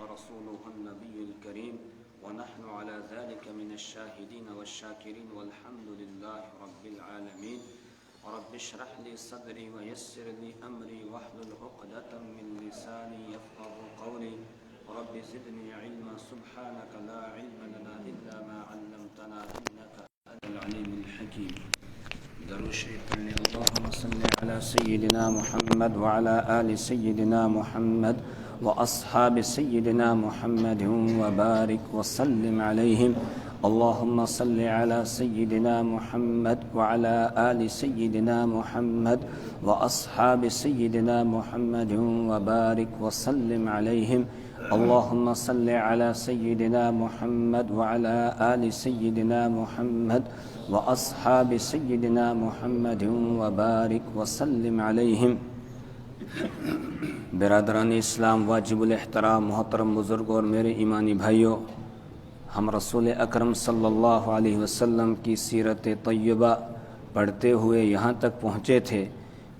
رسوله النبي الكريم ونحن على ذلك من الشاهدين والشاكرين والحمد لله رب العالمين. رب اشرح لي صدري ويسر لي أمري واحلل عقدة من لساني يفقهوا قولي. رب زدني علما سبحانك لا علم لنا إلا ما علمتنا إنك أنت العليم الحكيم. درود شریف پڑھنے اللهم صل على سيدنا محمد وعلى آل سيدنا محمد وأصحاب سيدنا محمد وبارك وسلم عليهم. اللهم صل على سيدنا محمد وعلى آل سيدنا محمد وأصحاب سيدنا محمد وبارك وسلم عليهم. اللهم صل على سيدنا محمد وعلى آل سيدنا محمد وأصحاب سيدنا محمد وبارك وسلم عليهم. برادران اسلام، واجب الاحترام محترم بزرگوں اور میرے ایمانی بھائیوں، ہم رسول اکرم صلی اللہ علیہ وسلم کی سیرت طیبہ پڑھتے ہوئے یہاں تک پہنچے تھے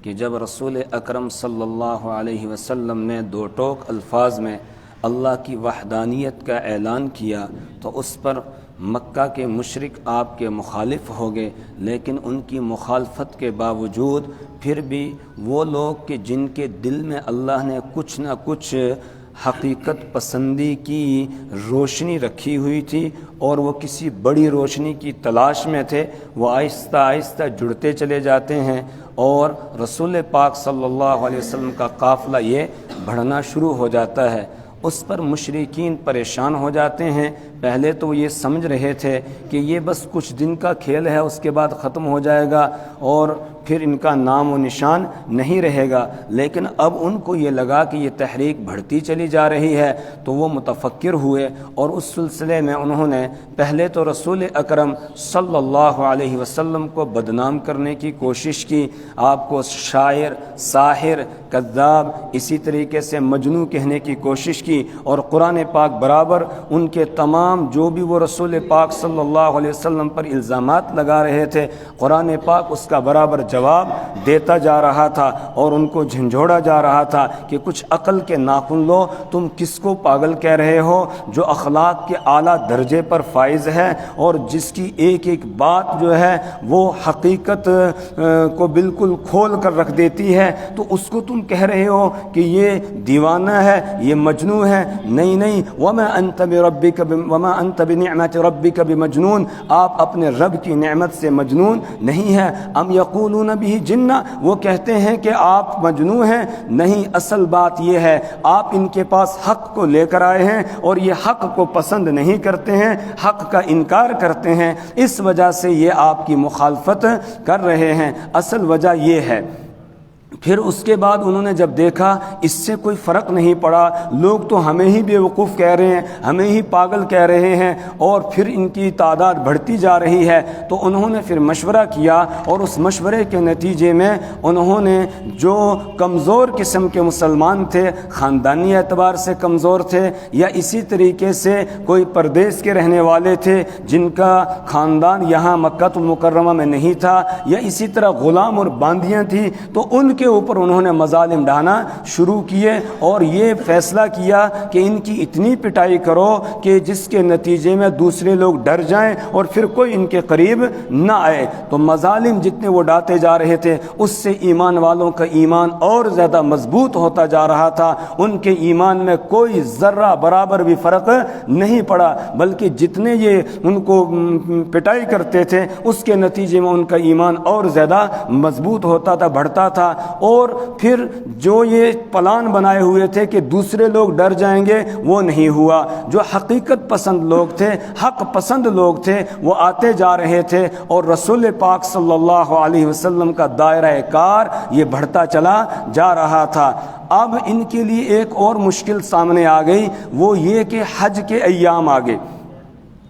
کہ جب رسول اکرم صلی اللہ علیہ وسلم نے دو ٹوک الفاظ میں اللہ کی وحدانیت کا اعلان کیا تو اس پر مکہ کے مشرک آپ کے مخالف ہو گئے، لیکن ان کی مخالفت کے باوجود پھر بھی وہ لوگ کہ جن کے دل میں اللہ نے کچھ نہ کچھ حقیقت پسندی کی روشنی رکھی ہوئی تھی اور وہ کسی بڑی روشنی کی تلاش میں تھے، وہ آہستہ آہستہ جڑتے چلے جاتے ہیں اور رسول پاک صلی اللہ علیہ وسلم کا قافلہ یہ بڑھنا شروع ہو جاتا ہے۔ اس پر مشرکین پریشان ہو جاتے ہیں۔ پہلے تو یہ سمجھ رہے تھے کہ یہ بس کچھ دن کا کھیل ہے، اس کے بعد ختم ہو جائے گا اور پھر ان کا نام و نشان نہیں رہے گا، لیکن اب ان کو یہ لگا کہ یہ تحریک بڑھتی چلی جا رہی ہے تو وہ متفکر ہوئے اور اس سلسلے میں انہوں نے پہلے تو رسول اکرم صلی اللہ علیہ وسلم کو بدنام کرنے کی کوشش کی، آپ کو شاعر، ساحر، کذاب، اسی طریقے سے مجنون کہنے کی کوشش کی اور قرآن پاک برابر ان کے تمام جو بھی وہ رسول پاک صلی اللہ علیہ وسلم پر الزامات لگا رہے تھے، قرآن پاک اس کا برابر جواب دیتا جا رہا تھا اور ان کو جھنجھوڑا جا رہا تھا کہ کچھ عقل کے ناخن لو، تم کس کو پاگل کہہ رہے ہو جو اخلاق کے اعلیٰ درجے پر فائز ہے اور جس کی ایک ایک بات جو ہے وہ حقیقت کو بالکل کھول کر رکھ دیتی ہے، تو اس کو تم کہہ رہے ہو کہ یہ دیوانہ ہے، یہ مجنون ہے۔ نہیں، وما انت بنعمت ربک بمجنون، آپ اپنے رب کی نعمت سے مجنون نہیں ہے۔ ام یقولون به جنہ، وہ کہتے ہیں کہ آپ مجنون ہیں۔ نہیں، اصل بات یہ ہے آپ ان کے پاس حق کو لے کر آئے ہیں اور یہ حق کو پسند نہیں کرتے ہیں، حق کا انکار کرتے ہیں، اس وجہ سے یہ آپ کی مخالفت کر رہے ہیں، اصل وجہ یہ ہے۔ پھر اس کے بعد انہوں نے جب دیکھا اس سے کوئی فرق نہیں پڑا، لوگ تو ہمیں ہی بیوقوف کہہ رہے ہیں، ہمیں ہی پاگل کہہ رہے ہیں اور پھر ان کی تعداد بڑھتی جا رہی ہے، تو انہوں نے پھر مشورہ کیا اور اس مشورے کے نتیجے میں انہوں نے جو کمزور قسم کے مسلمان تھے، خاندانی اعتبار سے کمزور تھے یا اسی طریقے سے کوئی پردیس کے رہنے والے تھے جن کا خاندان یہاں مکہ المکرمہ میں نہیں تھا، یا اسی طرح غلام اور باندیاں تھیں، تو ان کے اوپر انہوں نے مظالم ڈھانا شروع کیے اور یہ فیصلہ کیا کہ ان کی اتنی پٹائی کرو کہ جس کے نتیجے میں دوسرے لوگ ڈر جائیں اور پھر کوئی ان کے قریب نہ آئے۔ تو مظالم جتنے وہ ڈاتے جا رہے تھے اس سے ایمان والوں کا ایمان اور زیادہ مضبوط ہوتا جا رہا تھا، ان کے ایمان میں کوئی ذرہ برابر بھی فرق نہیں پڑا، بلکہ جتنے یہ ان کو پٹائی کرتے تھے اس کے نتیجے میں ان کا ایمان اور زیادہ مضبوط ہوتا تھا، بڑھتا تھا۔ اور پھر جو یہ پلان بنائے ہوئے تھے کہ دوسرے لوگ ڈر جائیں گے وہ نہیں ہوا، جو حقیقت پسند لوگ تھے، حق پسند لوگ تھے، وہ آتے جا رہے تھے اور رسول پاک صلی اللہ علیہ وسلم کا دائرہ کار یہ بڑھتا چلا جا رہا تھا۔ اب ان کے لیے ایک اور مشکل سامنے آ گئی، وہ یہ کہ حج کے ایام آ گئے۔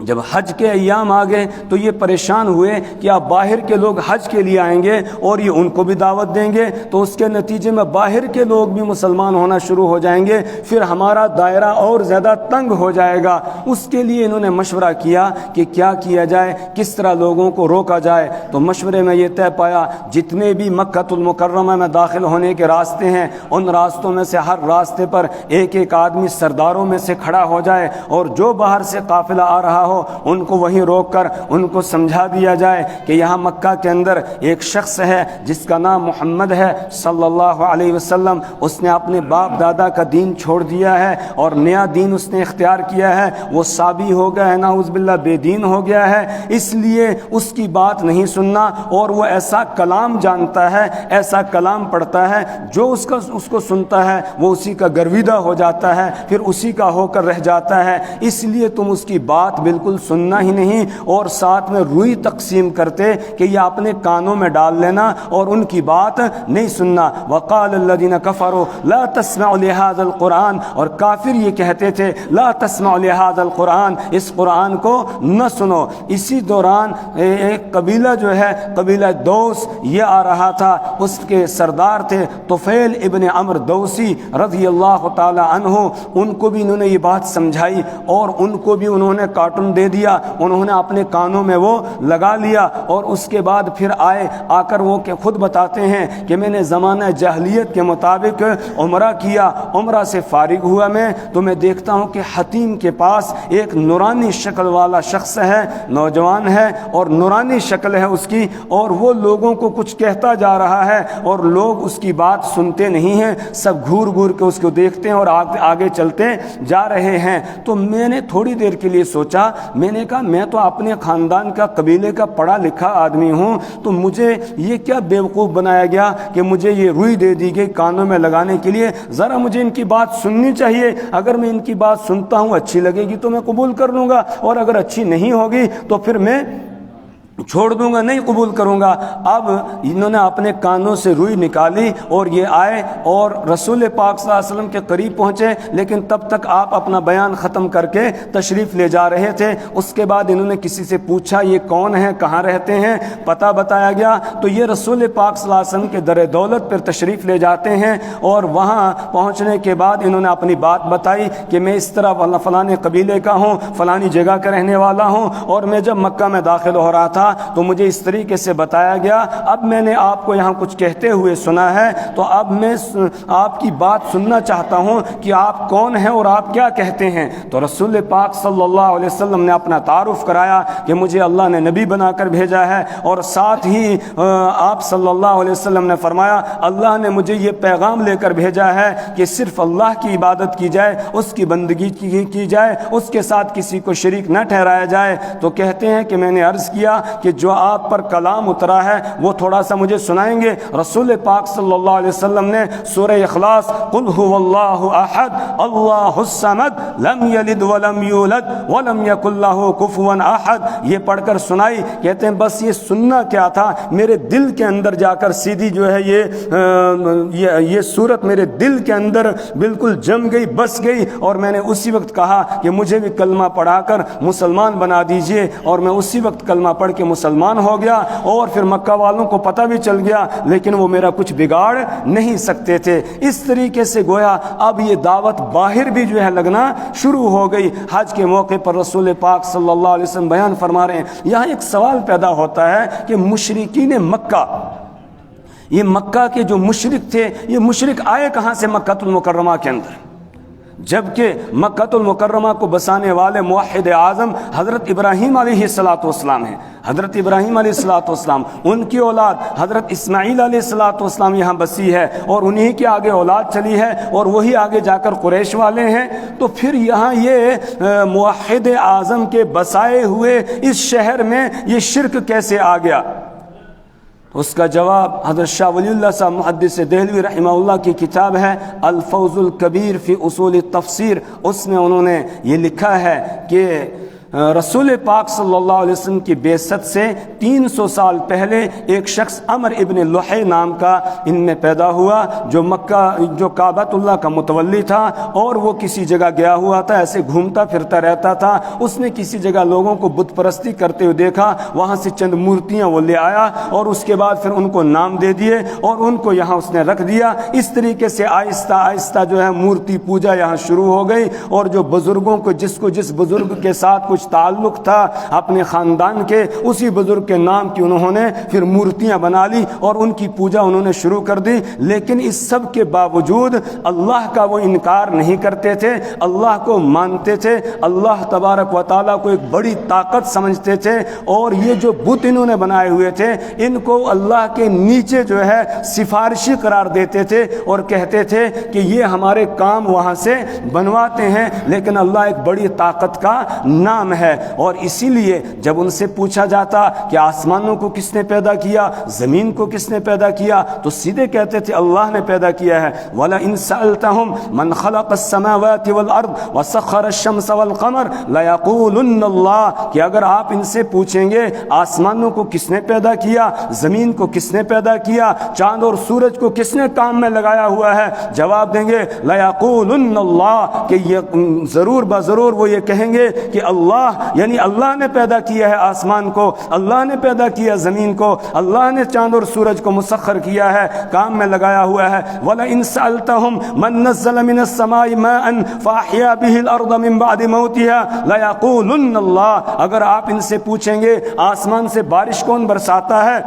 جب حج کے ایام آ گئے تو یہ پریشان ہوئے کہ اب باہر کے لوگ حج کے لیے آئیں گے اور یہ ان کو بھی دعوت دیں گے، تو اس کے نتیجے میں باہر کے لوگ بھی مسلمان ہونا شروع ہو جائیں گے، پھر ہمارا دائرہ اور زیادہ تنگ ہو جائے گا۔ اس کے لیے انہوں نے مشورہ کیا کہ کیا کیا جائے، کس طرح لوگوں کو روکا جائے۔ تو مشورے میں یہ طے پایا جتنے بھی مکہ المکرمہ میں داخل ہونے کے راستے ہیں ان راستوں میں سے ہر راستے پر ایک ایک آدمی سرداروں میں سے کھڑا ہو جائے، اور جو باہر سے قافلہ آ رہا ہو ان کو وہیں روک کر ان کو سمجھا دیا جائے کہ یہاں مکہ کے اندر ایک شخص ہے جس کا نام محمد ہے صلی اللہ علیہ وسلم، اس نے اپنے باپ دادا کا دین چھوڑ دیا ہے اور نیا دین اس نے اختیار کیا ہے، وہ صابی ہو گیا ہے، نعوذ باللہ بے دین ہو گیا ہے، اس لیے اس کی بات نہیں سننا، اور وہ ایسا کلام جانتا ہے، ایسا کلام پڑھتا ہے جو اس کو سنتا ہے وہ اسی کا گرویدہ ہو جاتا ہے، پھر اسی کا ہو کر رہ جاتا ہے، اس لیے تم اس کی بات بالکل سننا ہی نہیں، اور ساتھ میں روئی تقسیم کرتے کہ یہ اپنے کانوں میں ڈال لینا اور ان کی بات نہیں سننا۔ وقال الذين كفروا لا تسمعوا لهذا القرآن، اور کافر یہ کہتے تھے لا تسمعوا لهذا القرآن، اس قرآن کو نہ سنو۔ اسی دوران ایک قبیلہ جو ہے قبیلہ دوس یہ آ رہا تھا، اس کے سردار تھے طفیل ابن عمرو دوسی رضی اللہ تعالی عنہ، ان کو بھی انہوں نے یہ بات سمجھائی اور ان کو بھی انہوں نے کارٹون دے دیا، انہوں نے اپنے کانوں میں وہ لگا لیا، اور اس کے بعد پھر آ کر وہ کہ خود بتاتے ہیں کہ میں نے زمانہ جاہلیت کے مطابق عمرہ کیا، عمرہ سے فارغ ہوا میں تو میں دیکھتا ہوں کہ حتیم کے پاس ایک نورانی شکل والا شخص ہے، نوجوان ہے اور نورانی شکل ہے اس کی، اور وہ لوگوں کو کچھ کہتا جا رہا ہے اور لوگ اس کی بات سنتے نہیں ہیں، سب گھور گھور کے اس کو دیکھتے ہیں اور آگے چلتے جا رہے ہیں۔ تو میں نے تھوڑی دیر کے لیے سوچا، میں نے کہا میں تو اپنے خاندان کا قبیلے کا پڑھا لکھا آدمی ہوں، تو مجھے یہ کیا بیوقوف بنایا گیا کہ مجھے یہ روئی دے دی گئی کانوں میں لگانے کے لیے؟ ذرا مجھے ان کی بات سننی چاہیے، اگر میں ان کی بات سنتا ہوں اچھی لگے گی تو میں قبول کر لوں گا، اور اگر اچھی نہیں ہوگی تو پھر میں چھوڑ دوں گا، نہیں قبول کروں گا۔ اب انہوں نے اپنے کانوں سے روئی نکالی اور یہ آئے اور رسول پاک صلی اللہ علیہ وسلم کے قریب پہنچے، لیکن تب تک آپ اپنا بیان ختم کر کے تشریف لے جا رہے تھے۔ اس کے بعد انہوں نے کسی سے پوچھا یہ کون ہیں، کہاں رہتے ہیں، پتہ بتایا گیا تو یہ رسول پاک صلی اللہ علیہ وسلم کے در دولت پر تشریف لے جاتے ہیں، اور وہاں پہنچنے کے بعد انہوں نے اپنی بات بتائی کہ میں اس طرح فلانے قبیلے کا ہوں، فلانی جگہ کا رہنے والا ہوں، اور میں جب مکہ میں داخل ہو رہا تھا تو مجھے اس طریقے سے بتایا گیا، اب میں نے آپ کو یہاں کچھ کہتے ہوئے سنا ہے، تو اب میں آپ کی بات سننا چاہتا ہوں کہ آپ کون ہیں اور آپ کیا کہتے ہیں۔ تو رسول پاک صلی اللہ علیہ وسلم نے اپنا تعارف کرایا کہ مجھے اللہ نے نبی بنا کر بھیجا ہے، اور ساتھ ہی آپ صلی اللہ علیہ وسلم نے فرمایا اللہ نے مجھے یہ پیغام لے کر بھیجا ہے کہ صرف اللہ کی عبادت کی جائے، اس کی بندگی کی جائے، اس کے ساتھ کسی کو شریک نہ ٹھہرایا جائے۔ تو کہتے ہیں کہ میں نے عرض کیا کہ جو آپ پر کلام اترا ہے وہ تھوڑا سا مجھے سنائیں گے؟ رسول پاک صلی اللہ علیہ وسلم نے سورہ اخلاص قل هو اللہ احد اللہ الصمد لم یلد ولم یولد ولم یکن له کفوا احد یہ پڑھ کر سنائی۔ کہتے ہیں بس یہ سننا کیا تھا، میرے دل کے اندر جا کر سیدھی جو ہے یہ صورت میرے دل کے اندر بالکل جم گئی، بس گئی، اور میں نے اسی وقت کہا کہ مجھے بھی کلمہ پڑھا کر مسلمان بنا دیجئے، اور میں اسی وقت کلمہ پڑھ کے مسلمان ہو گیا، اور پھر مکہ والوں کو پتہ بھی چل گیا، لیکن وہ میرا کچھ بگاڑ نہیں سکتے تھے۔ اس طریقے سے گویا اب یہ دعوت باہر بھی جو ہے لگنا شروع ہو گئی۔ حج کے موقع پر رسول پاک صلی اللہ علیہ وسلم بیان فرما رہے ہیں، یہاں ایک سوال پیدا ہوتا ہے کہ مشرکین مکہ، یہ مکہ کے جو مشرک تھے، یہ مشرک آئے کہاں سے مکہ المکرمہ کے اندر؟ جبکہ مکہ المکرمہ کو بسانے والے موحد اعظم حضرت ابراہیم علیہ السلام ہیں۔ حضرت ابراہیم علیہ السلام، ان کی اولاد حضرت اسماعیل علیہ السلام یہاں بسی ہے، اور انہی کے آگے اولاد چلی ہے، اور وہی آگے جا کر قریش والے ہیں۔ تو پھر یہاں یہ موحد اعظم کے بسائے ہوئے اس شہر میں یہ شرک کیسے آ گیا؟ اس کا جواب حضرت شاہ ولی اللہ صاحب محدث دہلوی رحمہ اللہ کی کتاب ہے الفوز الکبیر فی اصول التفسیر، اس میں انہوں نے یہ لکھا ہے کہ رسول پاک صلی اللہ علیہ وسلم کی بعثت سے 300 سال پہلے ایک شخص عمر ابن لحی نام کا ان میں پیدا ہوا، جو کعبۃ اللہ کا متولی تھا، اور وہ کسی جگہ گیا ہوا تھا، ایسے گھومتا پھرتا رہتا تھا۔ اس نے کسی جگہ لوگوں کو بت پرستی کرتے ہوئے دیکھا، وہاں سے چند مورتیاں وہ لے آیا اور اس کے بعد پھر ان کو نام دے دیے اور ان کو یہاں اس نے رکھ دیا۔ اس طریقے سے آہستہ آہستہ جو ہے مورتی پوجا یہاں شروع ہو گئی، اور جو بزرگوں کو جس بزرگ کے ساتھ کچھ تعلق تھا اپنے خاندان کے، اسی بزرگ کے نام کی انہوں نے پھر مورتیاں بنا لی اور ان کی پوجا انہوں نے شروع کر دی۔ لیکن اس سب کے باوجود اللہ کا وہ انکار نہیں کرتے تھے، اللہ کو مانتے تھے، اللہ تبارک و تعالیٰ کو ایک بڑی طاقت سمجھتے تھے، اور یہ جو بت انہوں نے بنائے ہوئے تھے ان کو اللہ کے نیچے جو ہے سفارشی قرار دیتے تھے اور کہتے تھے کہ یہ ہمارے کام وہاں سے بنواتے ہیں، لیکن اللہ ایک بڑی طاقت کا نام ہے۔ اور اسی لیے جب ان سے پوچھا جاتا کہ آسمانوں کو کس نے پیدا کیا، زمین کو کس نے پیدا کیا، تو سیدھے کہتے تھے اللہ نے پیدا کیا ہے۔ وَلَئِن سَأَلْتَهُمْ مَنْ خَلَقَ السَّمَاوَاتِ وَالْأَرْضِ وَسَخَّرَ الشَّمْسَ وَالْقَمَرَ لَيَقُولُنَّ اللَّهُ، کہ اگر آپ ان سے پوچھیں گے آسمانوں کو کس نے پیدا کیا، زمین کو کس نے پیدا کیا، چاند اور سورج کو کس نے کام میں لگایا ہوا ہے، جواب دیں گے لَيَقُولُنَّ اللَّهُ، کہ یہ ضرور بضرور وہ یہ کہیں گے کہ اللہ، یعنی اللہ نے پیدا کیا ہے آسمان کو، اللہ نے پیدا کیا زمین کو، اللہ نے چاند اور سورج کو مسخر کیا ہے، کام میں لگایا ہوا ہے۔ وَلَئِن سَأَلْتَهُمْ مَن نَّزَّلَ مِنَ السَّمَاءِ مَاءً فَأَحْيَا بِهِ الْأَرْضَ مِن بَعْدِ مَوْتِهَا لَيَقُولُنَّ اللَّهُ، اگر آپ ان سے پوچھیں گے آسمان سے بارش کون برساتا ہے،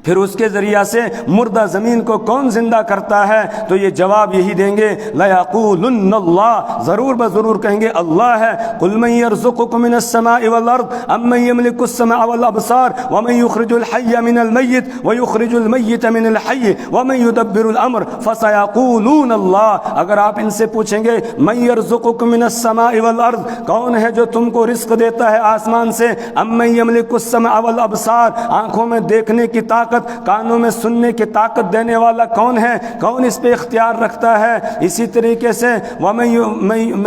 پھر اس کے ذریعہ سے مردہ زمین کو کون زندہ کرتا ہے، تو یہ جواب یہی دیں گے لَيَقُولُنَّ اللَّهُ، ضرور بضرور کہیں گے اللہ ہے۔ قُلْ مَن يَرْزُقُكُم مِّنَ السَّمَاءِ وَالْأَرْضِ أَمَّن يَمْلِكُ السَّمْعَ وَالْأَبْصَارَ وَمَن يُخْرِجُ الْحَيَّ مِنَ الْمَيِّتِ وَيُخْرِجُ الْمَيِّتَ مِنَ الْحَيِّ وَمَن يُدَبِّرُ الْأَمْرَ فَسَيَقُولُونَ اللَّهُ، اگر آپ ان سے پوچھیں گے مَن يَرْزُقُكُم مِّنَ السَّمَاءِ وَالْأَرْضِ، کون ہے جو تم کو رزق دیتا ہے آسمان سے، أَمَّن يَمْلِكُ السَّمْعَ وَالْأَبْصَارَ، آنکھوں میں دیکھنے کی طاقت، کانوں میں سننے کی طاقت دینے والا کون ہے، کون اس پہ اختیار رکھتا ہے۔ اسی طریقے سے وَمَن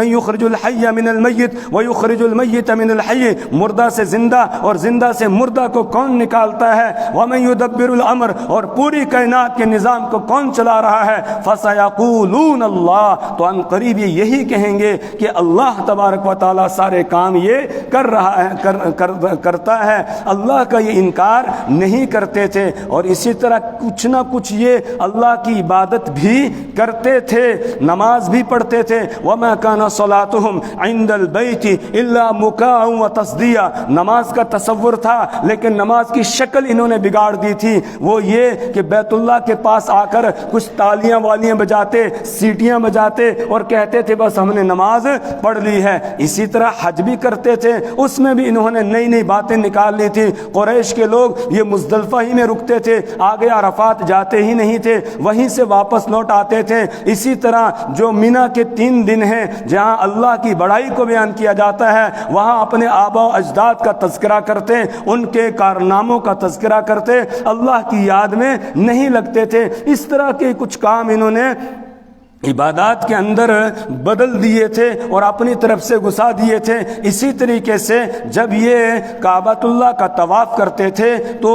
يُخْرِجُ الْحَيَّ مِنَ الْمَيِّتِ وَيُخْرِجُ الْمَيِّتَ مِنَ الْحَيِّ، مردہ سے زندہ اور زندہ سے مردہ کو کون نکالتا ہے، وَمَن يُدَبِّرُ الْأَمْرَ، اور پوری کائنات کے نظام کو کون چلا رہا ہے، فَسَيَقُولُونَ اللَّهُ، تو ان قریب یہ یہی کہیں گے کہ اللہ تبارک و تعالیٰ سارے کام یہ کر رہا ہے، کرتا ہے، اللہ کا یہ انکار نہیں کرتے تھے۔ اور اسی طرح کچھ نہ کچھ یہ اللہ کی عبادت بھی کرتے تھے، نماز بھی پڑھتے تھے۔ وَمَا كَانَ صَلَاتُهُمْ عِنْدَ الْبَيْتِ إِلَّا مُكَاءً وَتَصْدِيًّا، نماز کا تصور تھا لیکن نماز کی شکل انہوں نے بگاڑ دی تھی، وہ یہ کہ بیت اللہ کے پاس آ کر کچھ تالیاں والیاں بجاتے، سیٹیاں بجاتے اور کہتے تھے بس ہم نے نماز پڑھ لی ہے۔ اسی طرح حج بھی کرتے تھے، اس میں بھی انہوں نے نئی نئی باتیں نکال لی تھی۔ قریش کے لوگ یہ مزدلفہ ہی میں رکتے تھے، آگے عرفات جاتے ہی نہیں تھے، وہیں سے واپس لوٹ آتے تھے۔ اسی طرح جو مینا کے 3 دن ہیں جہاں اللہ کی بڑائی کو بیان کیا جاتا ہے، وہاں اپنے آباء و اجداد کا تذکرہ کرتے، ان کے کارناموں کا تذکرہ کرتے، اللہ کی یاد میں نہیں لگتے تھے۔ اس طرح کے کچھ کام انہوں نے عبادات کے اندر بدل دیے تھے اور اپنی طرف سے گھسا دیے تھے۔ اسی طریقے سے جب یہ کعبۃ اللہ کا طواف کرتے تھے تو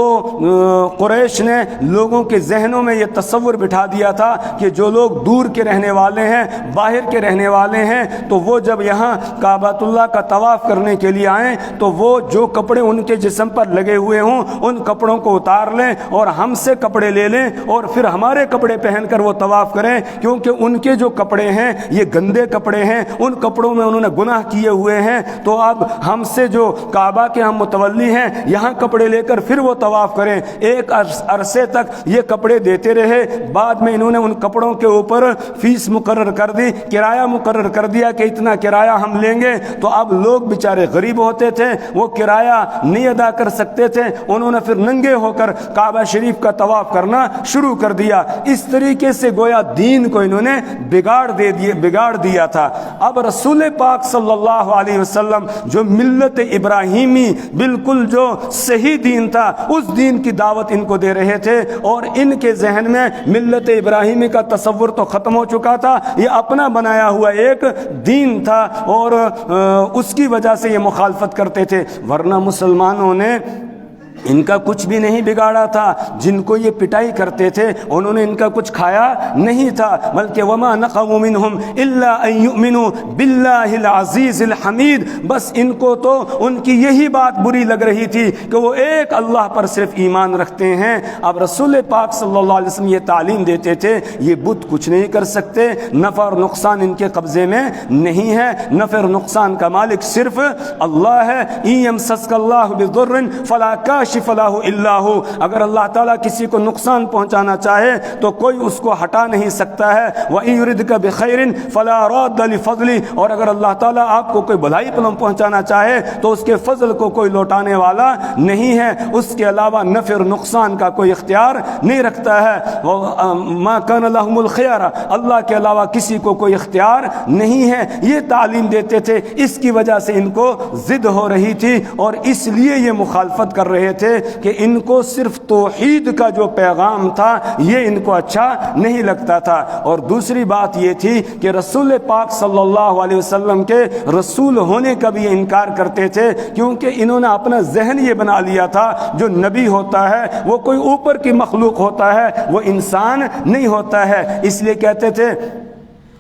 قریش نے لوگوں کے ذہنوں میں یہ تصور بٹھا دیا تھا کہ جو لوگ دور کے رہنے والے ہیں، باہر کے رہنے والے ہیں، تو وہ جب یہاں کعبۃ اللہ کا طواف کرنے کے لیے آئیں تو وہ جو کپڑے ان کے جسم پر لگے ہوئے ہوں ان کپڑوں کو اتار لیں اور ہم سے کپڑے لے لیں اور پھر ہمارے کپڑے پہن کر وہ طواف کریں، کیونکہ ان کے جو کپڑے ہیں یہ گندے کپڑے ہیں، ان کپڑوں میں انہوں نے گناہ کیے ہوئے ہیں، تو اب ہم سے جو کعبہ کے ہم متولی ہیں یہاں کپڑے لے کر پھر وہ طواف کریں۔ ایک عرصے تک یہ کپڑے دیتے رہے، بعد میں انہوں نے ان کپڑوں کے اوپر فیس مقرر کر دی، کرایہ مقرر کر دیا کہ اتنا کرایہ ہم لیں گے، تو اب لوگ بیچارے غریب ہوتے تھے، وہ کرایہ نہیں ادا کر سکتے تھے، انہوں نے پھر ننگے ہو کر کعبہ شریف کا طواف کرنا شروع کر دیا۔ اس طریقے سے گویا دین کو انہوں نے بگاڑ دیا تھا۔ اب رسول پاک صلی اللہ علیہ وسلم جو ملت ابراہیمی بالکل جو صحیح دین تھا اس دین کی دعوت ان کو دے رہے تھے، اور ان کے ذہن میں ملت ابراہیمی کا تصور تو ختم ہو چکا تھا، یہ اپنا بنایا ہوا ایک دین تھا، اور اس کی وجہ سے یہ مخالفت کرتے تھے۔ ورنہ مسلمانوں نے ان کا کچھ بھی نہیں بگاڑا تھا، جن کو یہ پٹائی کرتے تھے انہوں نے ان کا کچھ کھایا نہیں تھا، بلکہ وما نقموا منہم الا ان یؤمنوا باللہ العزیز الحمید، بس ان کو تو ان کی یہی بات بری لگ رہی تھی کہ وہ ایک اللہ پر صرف ایمان رکھتے ہیں۔ اب رسول پاک صلی اللہ علیہ وسلم یہ تعلیم دیتے تھے یہ بت کچھ نہیں کر سکتے، نفع اور نقصان ان کے قبضے میں نہیں ہے، نفع اور نقصان کا مالک صرف اللہ ہے۔ ان یمسسک اللہ بضر فلا کاشف له الا هو، اگر اللہ تعالیٰ کسی کو نقصان پہنچانا چاہے تو کوئی اس کو ہٹا نہیں سکتا ہے۔ وَإِن يُرِدْكَ بِخَيْرٍ فَلَا رَادَّ لِفَضْلِهِ، اور اگر اللہ تعالیٰ آپ کو کوئی بھلائی پہنچانا چاہے تو اس کے فضل کو کوئی لوٹانے والا نہیں ہے، اس کے علاوہ نفع اور نقصان کا کوئی اختیار نہیں رکھتا ہے۔ مَا كَانَ لَهُمُ الْخِيَارَةُ، اللہ کے علاوہ کسی کو کوئی اختیار نہیں ہے، یہ تعلیم دیتے تھے۔ اس کی وجہ سے ان کو ضد ہو رہی تھی، اور اس لیے یہ مخالفت کر رہے تھے کہ ان کو صرف توحید کا جو پیغام تھا یہ ان کو اچھا نہیں لگتا تھا۔ اور دوسری بات یہ تھی کہ رسول پاک صلی اللہ علیہ وسلم کے رسول ہونے کا بھی یہ انکار کرتے تھے، کیونکہ انہوں نے اپنا ذہن یہ بنا لیا تھا جو نبی ہوتا ہے وہ کوئی اوپر کی مخلوق ہوتا ہے، وہ انسان نہیں ہوتا ہے۔ اس لیے کہتے تھے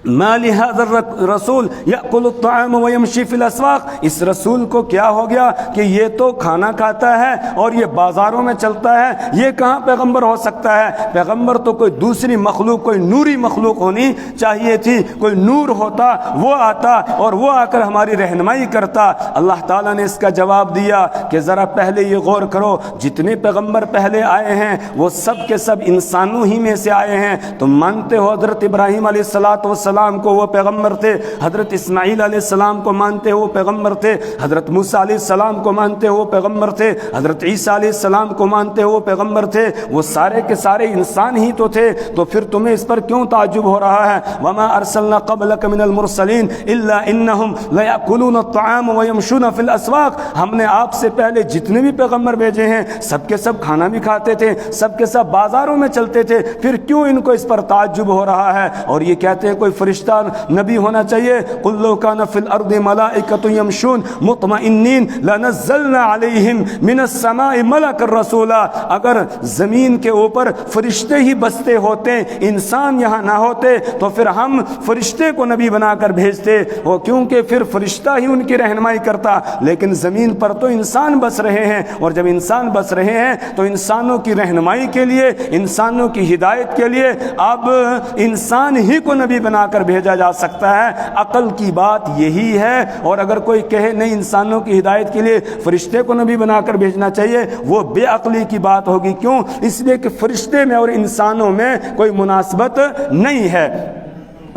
ما لهذا الرسول يأكل الطعام ويمشي في الاسواق، اس رسول کو کیا ہو گیا کہ یہ تو کھانا کھاتا ہے اور یہ بازاروں میں چلتا ہے، یہ کہاں پیغمبر ہو سکتا ہے؟ پیغمبر تو کوئی دوسری مخلوق، کوئی نوری مخلوق ہونی چاہیے تھی، کوئی نور ہوتا وہ آتا اور وہ آ کر ہماری رہنمائی کرتا۔ اللہ تعالیٰ نے اس کا جواب دیا کہ ذرا پہلے یہ غور کرو، جتنے پیغمبر پہلے آئے ہیں وہ سب کے سب انسانوں ہی میں سے آئے ہیں۔ تم مانتے ہو حضرت ابراہیم علیہ السلام کو وہ پیغمبر تھے، حضرت اسماعیل علیہ السلام کو مانتے ہو وہ پیغمبر تھے، حضرت موسیٰ علیہ السلام کو مانتے ہو وہ پیغمبر تھے، حضرت عیسیٰ علیہ السلام کو مانتے ہو وہ پیغمبر تھے، وہ سارے کے سارے انسان ہی تو تھے، تو پھر تمہیں اس پر کیوں تعجب ہو رہا ہے؟ وما ارسلنا قبلک من المرسلین الا انہم لیأکلون الطعام ویمشون فی الاسواق، ہم نے آپ سے پہلے جتنے بھی پیغمبر بھیجے ہیں سب کے سب کھانا بھی کھاتے تھے، سب کے سب بازاروں میں چلتے تھے، پھر کیوں ان کو اس پر تعجب ہو رہا ہے؟ اور یہ کہتے ہیں کوئی فرشتہ نبی ہونا چاہیے۔ قل لو کان فی الارض ملائکۃ یمشون مطمئنین لنزلنا علیہم من السماء ملکا رسولا، اگر زمین کے اوپر فرشتے ہی بستے ہوتے، انسان یہاں نہ ہوتے تو پھر ہم فرشتے کو نبی بنا کر بھیجتے، وہ کیونکہ پھر فرشتہ ہی ان کی رہنمائی کرتا، لیکن زمین پر تو انسان بس رہے ہیں، اور جب انسان بس رہے ہیں تو انسانوں کی رہنمائی کے لیے، انسانوں کی ہدایت کے لیے اب انسان ہی کو نبی بنا کر بھیجا جا سکتا ہے۔ عقل کی بات یہی ہے، اور اگر کوئی کہے نہیں انسانوں کی ہدایت کے لیے فرشتے کو نبی بنا کر بھیجنا چاہیے، وہ بے عقلی کی بات ہوگی۔ کیوں؟ اس لیے کہ فرشتے میں اور انسانوں میں کوئی مناسبت نہیں ہے،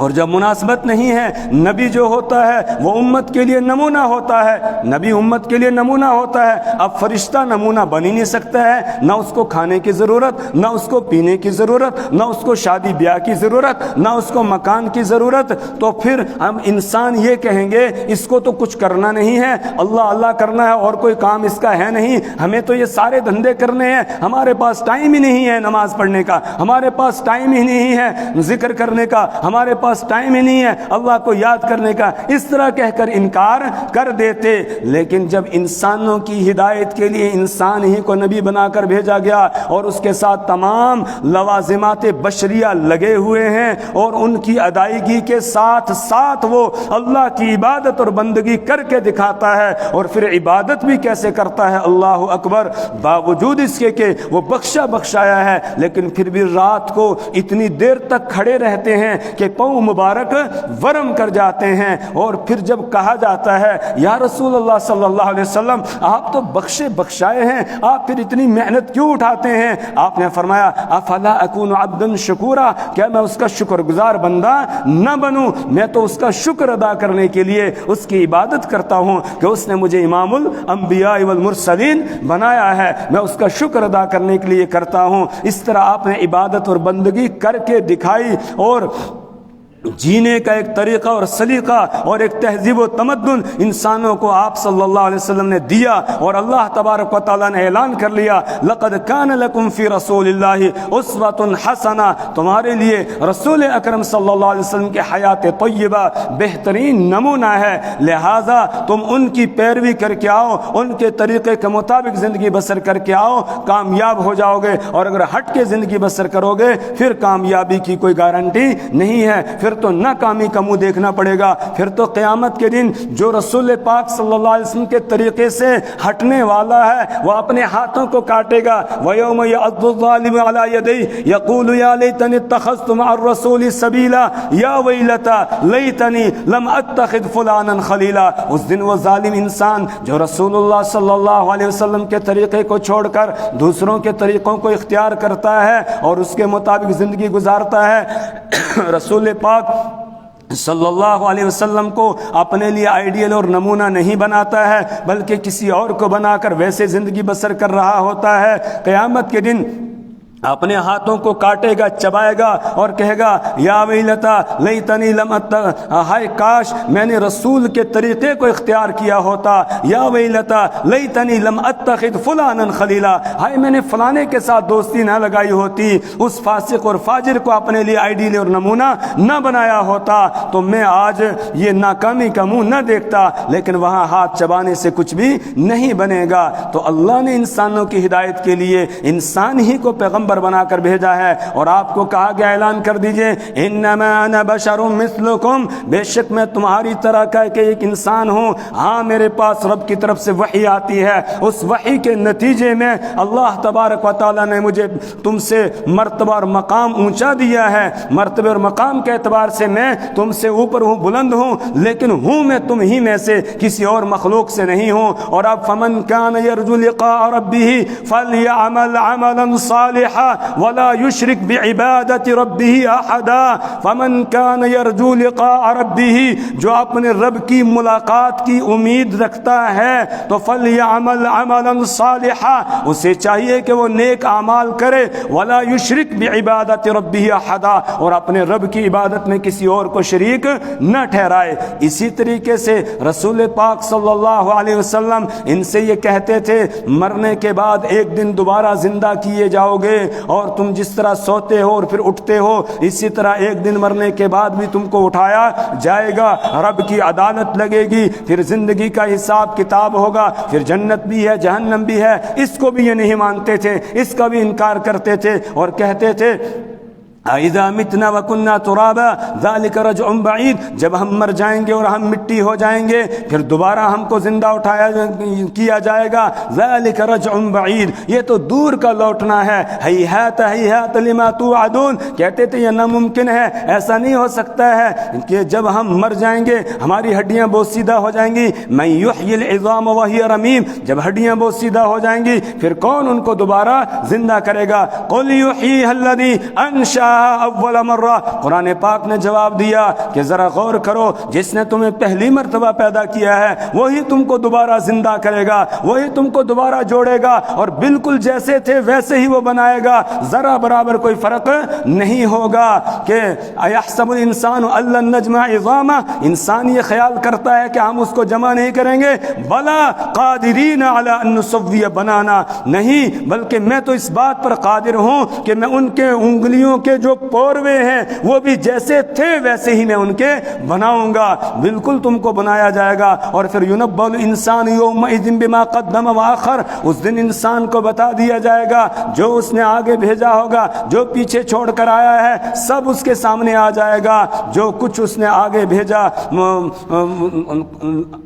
اور جب مناسبت نہیں ہے، نبی جو ہوتا ہے وہ امت کے لیے نمونہ ہوتا ہے، نبی امت کے لیے نمونہ ہوتا ہے۔ اب فرشتہ نمونہ بن ہی نہیں سکتا ہے، نہ اس کو کھانے کی ضرورت، نہ اس کو پینے کی ضرورت، نہ اس کو شادی بیاہ کی ضرورت، نہ اس کو مکان کی ضرورت، تو پھر ہم انسان یہ کہیں گے اس کو تو کچھ کرنا نہیں ہے، اللہ اللہ کرنا ہے اور کوئی کام اس کا ہے نہیں، ہمیں تو یہ سارے دھندے کرنے ہیں، ہمارے پاس ٹائم ہی نہیں ہے نماز پڑھنے کا، ہمارے پاس ٹائم ہی نہیں ہے ذکر کرنے کا، ہمارے پاس ٹائم ہی نہیں ہے اللہ کو یاد کرنے کا، اس طرح کہہ کر انکار کر دیتے۔ لیکن جب انسانوں کی ہدایت کے لیے انسان ہی کو نبی بنا کر بھیجا گیا، اور اس کے ساتھ تمام لوازمات بشریہ لگے ہوئے ہیں، اور ان کی ادائیگی کے ساتھ ساتھ وہ اللہ کی عبادت اور بندگی کر کے دکھاتا ہے، اور پھر عبادت بھی کیسے کرتا ہے، اللہ اکبر، باوجود اس کے کہ وہ بخشایا ہے، لیکن پھر بھی رات کو اتنی دیر تک کھڑے رہتے ہیں کہ پاؤں مبارک ورم کر جاتے ہیں، اور پھر جب کہا جاتا ہے یا رسول اللہ صلی اللہ علیہ وسلم آپ تو بخشائے ہیں، آپ پھر اتنی محنت کیوں اٹھاتے ہیں؟ آپ نے فرمایا افلا اکون عبدا شکورا، کیا میں اس کا شکر گزار بندہ نہ بنوں؟ میں تو اس کا شکر ادا کرنے کے لیے اس کی عبادت کرتا ہوں کہ اس نے مجھے امام الانبیاء والمرسلین بنایا ہے، میں اس کا شکر ادا کرنے کے لیے کرتا ہوں۔ اس طرح آپ نے عبادت اور بندگی کر کے دکھائی، اور جینے کا ایک طریقہ اور سلیقہ اور ایک تہذیب و تمدن انسانوں کو آپ صلی اللہ علیہ وسلم نے دیا، اور اللہ تبارک و تعالیٰ نے اعلان کر لیا لقد کان لکم فی رسول اللہ اسوۃ حسنہ، تمہارے لیے رسول اکرم صلی اللہ علیہ وسلم کے حیات طیبہ بہترین نمونہ ہے، لہذا تم ان کی پیروی کر کے آؤ، ان کے طریقے کے مطابق زندگی بسر کر کے آؤ، کامیاب ہو جاؤ گے، اور اگر ہٹ کے زندگی بسر کرو گے پھر کامیابی کی کوئی گارنٹی نہیں ہے، پھر تو ناکامی کا منہ دیکھنا پڑے گا، پھر تو قیامت کے دن جو رسول پاک صلی اللہ علیہ وسلم کے طریقے سے ہٹنے والا ہے وہ اپنے ہاتھوں کو کاٹے گا، وَيَوْمَ يَعَضُّ الظَّالِمُ عَلَى يَدَيْهِ يَقُولُ يَا لَيْتَنِي اتَّخَذْتُ مَعَ الرَّسُولِ سَبِيلًا يَا وَيْلَتَى لَيْتَنِي لَمْ أَتَّخِذْ فُلَانًا خَلِيلًا۔ اس دن وہ ظالم انسان جو رسول اللہ صلی اللہ علیہ وسلم کے طریقے کو چھوڑ کر دوسروں کے طریقوں کو اختیار کرتا ہے اور اس کے مطابق زندگی گزارتا ہے، رسول پاک صلی اللہ علیہ وسلم کو اپنے لیے آئیڈیل اور نمونہ نہیں بناتا ہے بلکہ کسی اور کو بنا کر ویسے زندگی بسر کر رہا ہوتا ہے، قیامت کے دن اپنے ہاتھوں کو کاٹے گا، چبائے گا اور کہے گا یا ویلتا لیتنی لم ہائے کاش میں نے رسول کے طریقے کو اختیار کیا ہوتا، یا ویلتا لیتنی لم اتخذ فلانا خلیلا، ہائے میں نے فلانے کے ساتھ دوستی نہ لگائی ہوتی، اس فاسق اور فاجر کو اپنے لیے آئیڈیل اور نمونہ نہ بنایا ہوتا تو میں آج یہ ناکامی کا منہ نہ دیکھتا، لیکن وہاں ہاتھ چبانے سے کچھ بھی نہیں بنے گا۔ تو اللہ نے انسانوں کی ہدایت کے لیے انسان ہی کو پیغمبر بنا کر بھیجا ہے، اور آپ کو کہا گیا اعلان کر دیجئے انما انا بشر مثلکم، بے شک میں تمہاری طرح کا ایک انسان ہوں، ہاں میرے پاس رب کی طرف سے وحی آتی ہے، اس وحی کے نتیجے میں اللہ تبارک و تعالیٰ نے مجھے تم سے مرتبہ اور مقام اونچا دیا ہے، مرتبہ اور مقام کے اعتبار سے میں تم سے اوپر ہوں، بلند ہوں، لیکن ہوں میں تم ہی میں سے، کسی اور مخلوق سے نہیں ہوں۔ اور اب فمن کان یرجو لقاء ربہ فلیعمل عملا صالحا ولا يشرك بعبادة ربه احدا، فمن كان يرجو لقاء ربه، جو اپنے رب کی ملاقات کی امید رکھتا ہے تو فلیعمل عملا صالحا، اسے چاہیے کہ وہ نیک اعمال کرے، ولا يشرك بعبادة ربه احدا، اور اپنے رب کی عبادت میں کسی اور کو شریک نہ ٹھہرائے۔ اسی طریقے سے رسول پاک صلی اللہ علیہ وسلم ان سے یہ کہتے تھے مرنے کے بعد ایک دن دوبارہ زندہ کیے جاؤ گے، اور تم جس طرح سوتے ہو اور پھر اٹھتے ہو اسی طرح ایک دن مرنے کے بعد بھی تم کو اٹھایا جائے گا، رب کی عدالت لگے گی، پھر زندگی کا حساب کتاب ہوگا، پھر جنت بھی ہے جہنم بھی ہے۔ اس کو بھی یہ نہیں مانتے تھے، اس کا بھی انکار کرتے تھے اور کہتے تھے اذا متنا وکنا ترابا ذلك رجع بعید، جب ہم مر جائیں گے اور ہم مٹی ہو جائیں گے پھر دوبارہ ہم کو زندہ اٹھایا کیا جائے گا، ذلك رجع بعید، یہ تو دور کا لوٹنا ہے، ہیہات ہیہات لما توعدون، کہتے تھے یہ ناممکن ہے، ایسا نہیں ہو سکتا ہے کہ جب ہم مر جائیں گے ہماری ہڈیاں بوسیدہ ہو جائیں گی، من یحیی العظام وہی رمیم، جب ہڈیاں بوسیدہ ہو جائیں گی پھر کون ان کو دوبارہ زندہ کرے گا؟ قل یحییھا الذی انشأ اول مرہ، قرآن پاک نے جواب دیا کہ ذرا غور کرو، جس نے تمہیں پہلی مرتبہ پیدا کیا ہے وہی تم کو دوبارہ زندہ کرے گا، وہی تم کو دوبارہ جوڑے گا، اور بالکل جیسے تھے ویسے ہی وہ بنائے گا، ذرا برابر کوئی فرق نہیں ہوگا۔ کہ ایحسب الانسان ان لن نجمع عظامہ، انسان یہ خیال کرتا ہے کہ ہم اس کو جمع نہیں کریں گے، بلا قادرین علی ان نسوی بنانا، نہیں بلکہ میں تو اس بات پر قادر ہوں کہ میں ان کے انگلیوں کے جو پوروے ہیں وہ بھی جیسے تھے ویسے ہی میں ان کے بناؤں گا، بالکل تم کو بنایا جائے گا۔ اور پھر ينبأ الانسان یومئذ بما قدم واخر، اس دن انسان کو بتا دیا جائے گا جو اس نے آگے بھیجا ہوگا، جو پیچھے چھوڑ کر آیا ہے سب اس کے سامنے آ جائے گا، جو کچھ اس نے آگے بھیجا،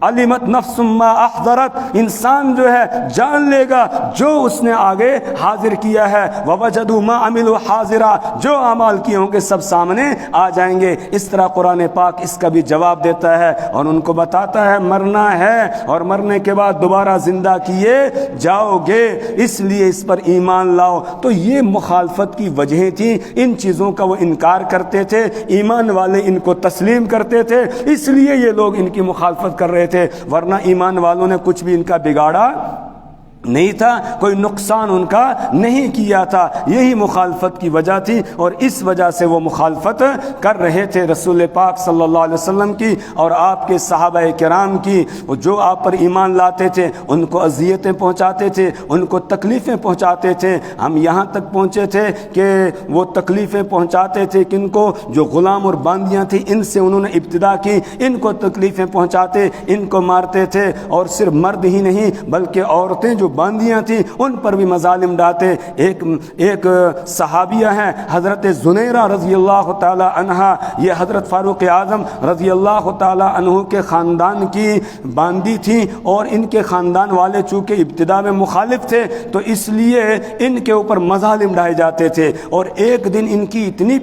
علمت نفس ما احضرت، انسان جو ہے جان لے گا جو اس نے آگے حاضر کیا ہے، ووجدوا ما عملوا حاضرا، جو اعمال کیے ہوں گے سب سامنے آ جائیں گے۔ اس طرح قرآن پاک اس کا بھی جواب دیتا ہے اور ان کو بتاتا ہے مرنا ہے اور مرنے کے بعد دوبارہ زندہ کیے جاؤ گے، اس لیے اس پر ایمان لاؤ۔ تو یہ مخالفت کی وجہیں تھیں، ان چیزوں کا وہ انکار کرتے تھے، ایمان والے ان کو تسلیم کرتے تھے، اس لیے یہ لوگ ان کی مخالفت کر رہے تھے، ورنہ ایمان والوں نے کچھ بھی ان کا بگاڑا نہیں تھا، کوئی نقصان ان کا نہیں کیا تھا. یہی مخالفت کی وجہ تھی اور اس وجہ سے وہ مخالفت کر رہے تھے رسول پاک صلی اللہ علیہ وسلم کی اور آپ کے صحابہ کرام کی. جو آپ پر ایمان لاتے تھے ان کو اذیتیں پہنچاتے تھے، ان کو تکلیفیں پہنچاتے تھے. ہم یہاں تک پہنچے تھے کہ وہ تکلیفیں پہنچاتے تھے کن کو؟ جو غلام اور باندیاں تھیں ان سے انہوں نے ابتدا کی، ان کو تکلیفیں پہنچاتے، ان کو مارتے تھے. اور صرف مرد ہی نہیں بلکہ عورتیں جو باندیاں تھیں ان پر بھی مظالم ڈالتے. ایک صحابیہ ہیں حضرت زنیرہ رضی اللہ تعالی عنہا، یہ حضرت فاروق اعظم رضی اللہ تعالی عنہ کے خاندان کی باندی تھیں اور ان کے خاندان والے چونکہ ابتدا میں مخالف تھے تو اس لیے ان کے اوپر مظالم ڈھائے جاتے تھے. اور ایک دن ان کی اتنی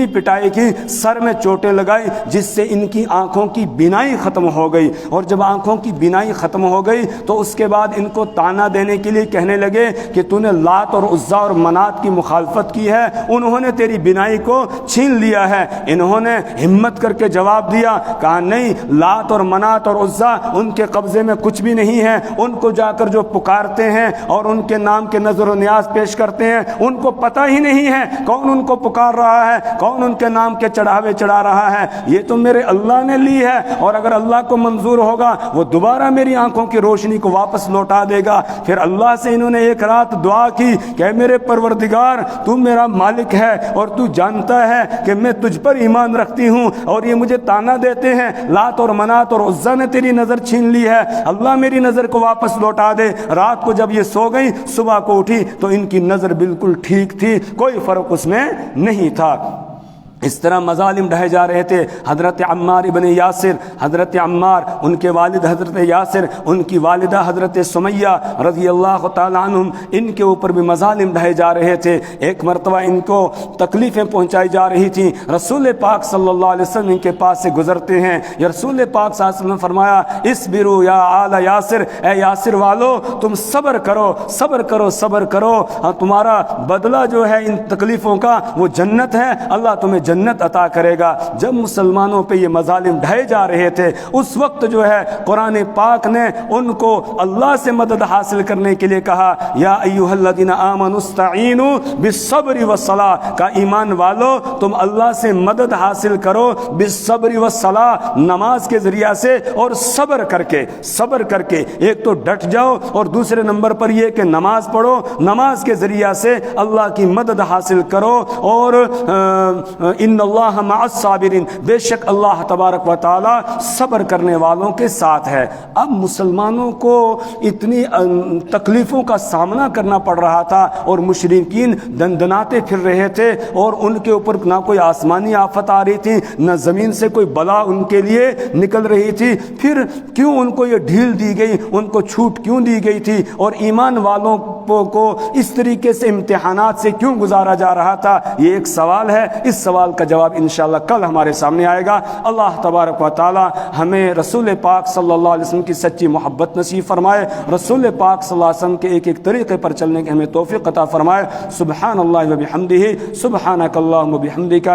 پٹائی کی سر میں چوٹیں لگائی جس سے ان کی آنکھوں کی بینائی ختم ہو گئی. اور جب آنکھوں کی بینائی ختم ہو گئی تو اس کے بعد ان کو تانا دینے کے لیے کہنے لگے کہ تو نے لات اور عزا اور منات کی مخالفت کی ہے، انہوں نے تیری بینائی کو چھین لیا ہے. انہوں نے ہمت کر کے جواب دیا، کہا نہیں، لات اور منات اور عزا ان کے قبضے میں کچھ بھی نہیں ہے. ان کو جا کر جو پکارتے ہیں اور ان کے نام کے نظر و نیاز پیش کرتے ہیں ان کو پتہ ہی نہیں ہے کون ان کو پکار رہا ہے، کون ان کے نام کے چڑھاوے چڑھا رہا ہے. یہ تو میرے اللہ نے لی ہے اور اگر اللہ کو منظور ہوگا وہ دوبارہ میری آنکھوں کی روشنی کو واپس لوٹا دے گا. پھر اللہ سے انہوں نے ایک رات دعا کی کہ میرے پروردگار تو میرا مالک ہے اور تو جانتا ہے کہ میں تجھ پر ایمان رکھتی ہوں اور یہ مجھے تانا دیتے ہیں لات اور منات اور عزا نے تیری نظر چھین لی ہے، اللہ میری نظر کو واپس لوٹا دے. رات کو جب یہ سو گئی صبح کو اٹھی تو ان کی نظر بالکل ٹھیک تھی، کوئی فرق اس میں نہیں تھا. اس طرح مظالم ڈھائے جا رہے تھے. حضرت عمار ابن یاسر، حضرت عمار، ان کے والد حضرت یاسر، ان کی والدہ حضرت سمیہ رضی اللہ تعالیٰ عنہم، ان کے اوپر بھی مظالم ڈھائے جا رہے تھے. ایک مرتبہ ان کو تکلیفیں پہنچائی جا رہی تھیں. رسول پاک صلی اللہ علیہ وسلم ان کے پاس سے گزرتے ہیں. یا رسول پاک صلی اللہ علیہ وسلم نے فرمایا اصبروا یا آل یاسر، اے یاسر والو تم صبر کرو، صبر کرو، صبر کرو، تمہارا بدلہ جو ہے ان تکلیفوں کا وہ جنت ہے، اللہ تمہیں جنت عطا کرے گا. جب مسلمانوں پہ یہ مظالم ڈھائے جا رہے تھے اس وقت جو ہے قرآن پاک نے ان کو اللہ سے مدد حاصل کرنے کے لیے کہا، یا ایھا الذین آمنوا استعینوا بالصبر والصلاۃ، کا ایمان والو تم اللہ سے مدد حاصل کرو بالصبر والصلاۃ، نماز کے ذریعہ سے اور صبر کر کے. ایک تو ڈٹ جاؤ اور دوسرے نمبر پر یہ کہ نماز پڑھو، نماز کے ذریعہ سے اللہ کی مدد حاصل کرو. اور ان اللہ مع الصابرین، بے شک اللہ تبارک و تعالی صبر کرنے والوں کے ساتھ ہے. اب مسلمانوں کو اتنی تکلیفوں کا سامنا کرنا پڑ رہا تھا اور مشرکین دندناتے پھر رہے تھے اور ان کے اوپر نہ کوئی آسمانی آفت آ رہی تھی نہ زمین سے کوئی بلا ان کے لیے نکل رہی تھی. پھر کیوں ان کو یہ ڈھیل دی گئی، ان کو چھوٹ کیوں دی گئی تھی اور ایمان والوں کو اس طریقے سے امتحانات سے کیوں گزارا جا رہا تھا؟ یہ ایک سوال ہے. اس سوال کا جواب انشاءاللہ کل ہمارے سامنے آئے گا. اللہ تبارک و تعالی ہمیں رسول پاک صلی اللہ علیہ وسلم کی سچی محبت نصیب فرمائے، رسول پاک صلی اللہ علیہ وسلم کے ایک ایک طریقے پر چلنے کی ہمیں توفیق عطا فرمائے. سبحان اللہ و بحمدہ، سبحانک اللہم و بحمدک.